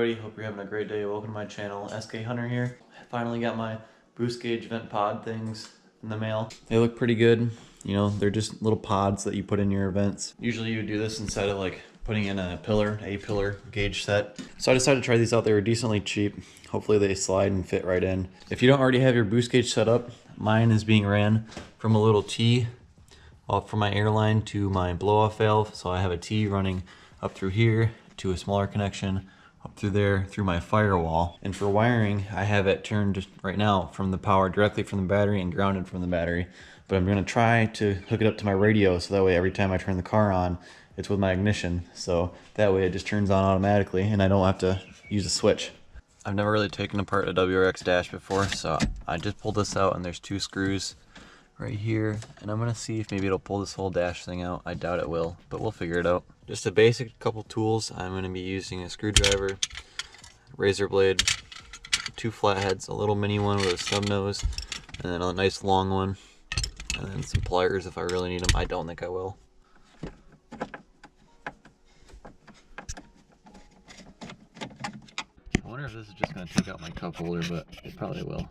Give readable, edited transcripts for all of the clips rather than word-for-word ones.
everybody, hope you're having a great day. Welcome to my channel. SK Hunter here. I finally got my boost gauge vent pod things in the mail. They look pretty good. You know, they're just little pods that you put in your vents. Usually you would do this instead of like putting in a pillar gauge set. So I decided to try these out. They were decently cheap. Hopefully they slide and fit right in. If you don't already have your boost gauge set up, mine is being ran from a little T off from my airline to my blow off valve. So I have a T running up through here to a smaller connection up through there through my firewall. And for wiring, I have it turned right now from the power directly from the battery and grounded from the battery. But I'm gonna try to hook it up to my radio so that way every time I turn the car on, it's with my ignition. So that way it just turns on automatically and I don't have to use a switch. I've never really taken apart a WRX dash before, so I just pulled this out and there's 2 screws right here, and I'm gonna see if maybe it'll pull this whole dash thing out. I doubt it will, but we'll figure it out. Just a basic couple tools. I'm gonna be using a screwdriver, razor blade, 2 flatheads, a little mini one with a stub nose, and then a nice long one, and then some pliers if I really need them. I don't think I will. I wonder if this is just gonna take out my cup holder, but it probably will.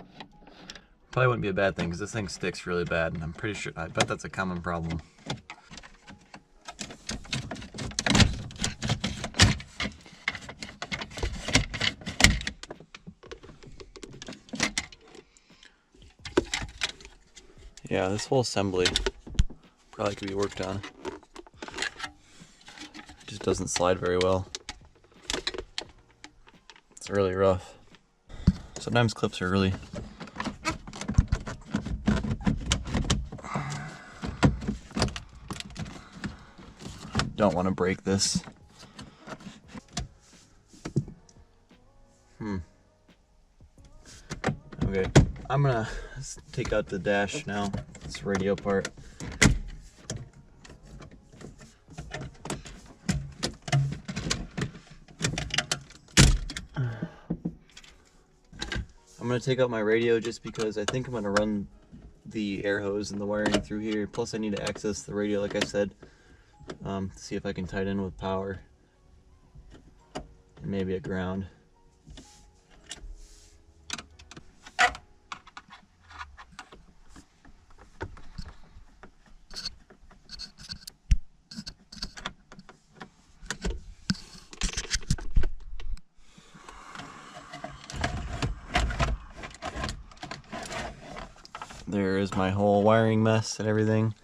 Probably wouldn't be a bad thing because this thing sticks really bad, and I'm pretty sure, I bet that's a common problem. Yeah, this whole assembly probably could be worked on. It just doesn't slide very well. It's really rough. Sometimes clips are really don't want to break this. Okay, I'm gonna take out the dash now, this radio part. I'm gonna take out my radio just because I think I'm gonna run the air hose and the wiring through here. Plus I need to access the radio like I said. See if I can tie it in with power and maybe a ground. There is my whole wiring mess and everything.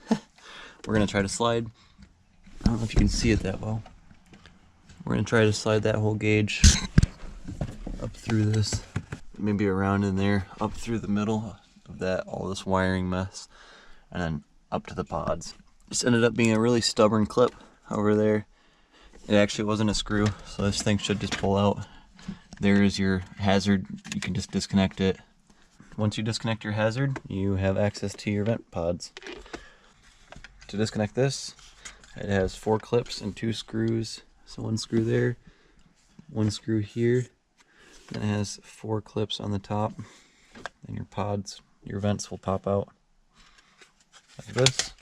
We're gonna try to slide. I don't know if you can see it that well. We're gonna try to slide that whole gauge up through this, maybe around in there, up through the middle of that, all this wiring mess, and then up to the pods. This ended up being a really stubborn clip over there. It actually wasn't a screw, so this thing should just pull out. There is your hazard. You can just disconnect it. Once you disconnect your hazard, you have access to your vent pods. To disconnect this, it has 4 clips and 2 screws. So 1 screw there, 1 screw here. Then it has 4 clips on the top. And your pods, your vents will pop out like this.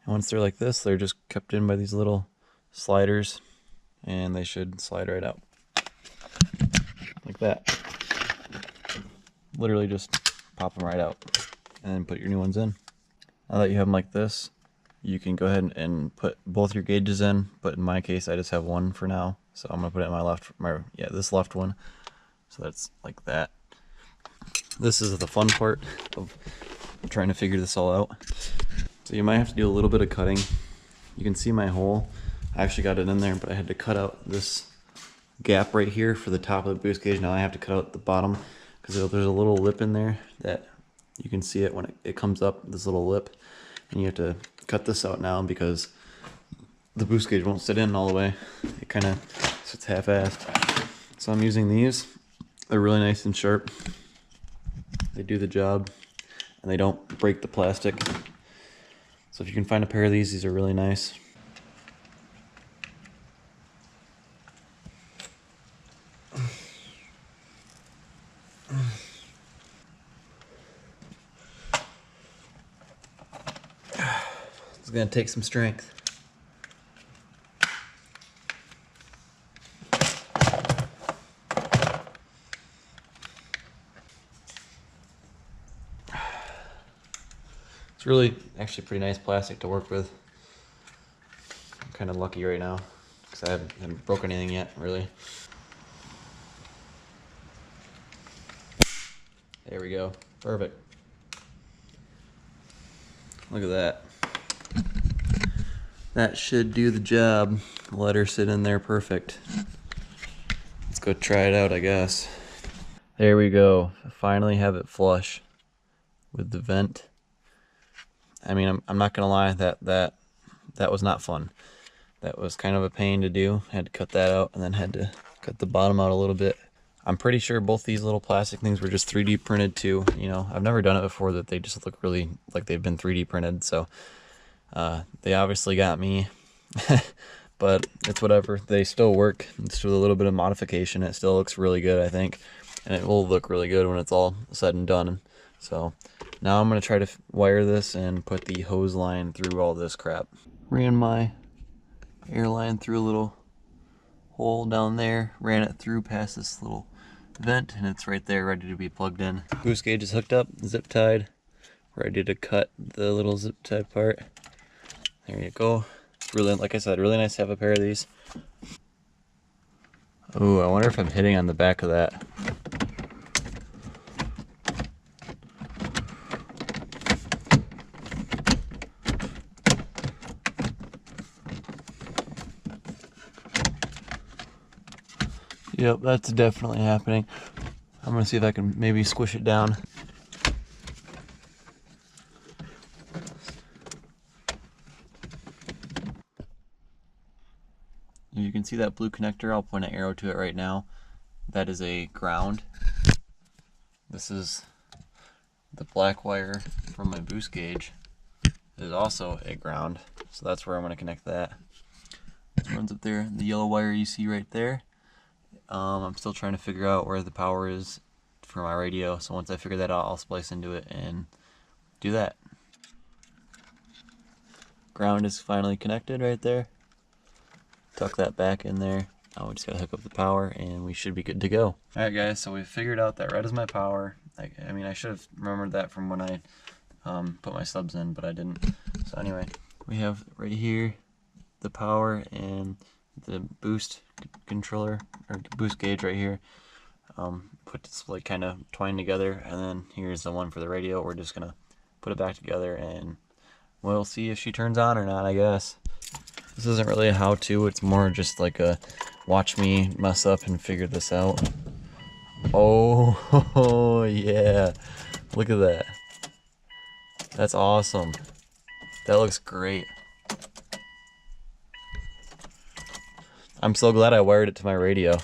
And once they're like this, they're just kept in by these little sliders, and they should slide right out. Like that. Literally just pop them right out and then put your new ones in. Now that you have them like this, you can go ahead and put both your gauges in, but in my case I just have one for now, so I'm gonna put it in this left one. So that's like that. This is the fun part of trying to figure this all out. So you might have to do a little bit of cutting. You can see my hole. I actually got it in there, but I had to cut out this gap right here for the top of the boost gauge. Now I have to cut out the bottom because there's a little lip in there that you can see it when it comes up, this little lip, and you have to cut this out now because the boost gauge won't sit in all the way. It kind of sits half-assed. So I'm using these. They're really nice and sharp. They do the job and they don't break the plastic. So if you can find a pair of these are really nice. It's gonna take some strength. It's really actually pretty nice plastic to work with. I'm kind of lucky right now because I haven't broken anything yet, really. There we go. Perfect. Look at that. That should do the job. Let her sit in there perfect. Let's go try it out, I guess. There we go. I finally have it flush with the vent. I mean, I'm not gonna lie, that was not fun. That was kind of a pain to do. Had to cut that out and then had to cut the bottom out a little bit. I'm pretty sure both these little plastic things were just 3D printed too. You know, I've never done it before that they just look really like they've been 3D printed. So they obviously got me, but it's whatever. They still work. It's with a little bit of modification. It still looks really good, I think. And it will look really good when it's all said and done. So now I'm going to try to wire this and put the hose line through all this crap. Ran my air line through a little hole down there, ran it through past this little vent, and it's right there ready to be plugged in. Boost gauge is hooked up, zip tied, ready to cut the little zip tied part. There you go. It's really, like I said, really nice to have a pair of these. Ooh, I wonder if I'm hitting on the back of that. Yep, that's definitely happening. I'm gonna see if I can maybe squish it down. You can see that blue connector. I'll point an arrow to it right now. That is a ground. This is the black wire from my boost gauge. It is also a ground, so that's where I'm gonna connect that. It runs up there. The yellow wire you see right there. I'm still trying to figure out where the power is for my radio, so once I figure that out, I'll splice into it and do that. Ground is finally connected right there. Tuck that back in there. Now we just gotta hook up the power and we should be good to go. Alright guys, so we figured out that red is my power. I mean, I should have remembered that from when I put my subs in, but I didn't. So anyway, we have right here the power and the boost controller, or boost gauge right here. Put this like kind of twined together, and then here's the one for the radio. We're just gonna put it back together and we'll see if she turns on or not, I guess. This isn't really a how-to, it's more just like a watch me mess up and figure this out. Oh, yeah. Look at that. That's awesome. That looks great. I'm so glad I wired it to my radio.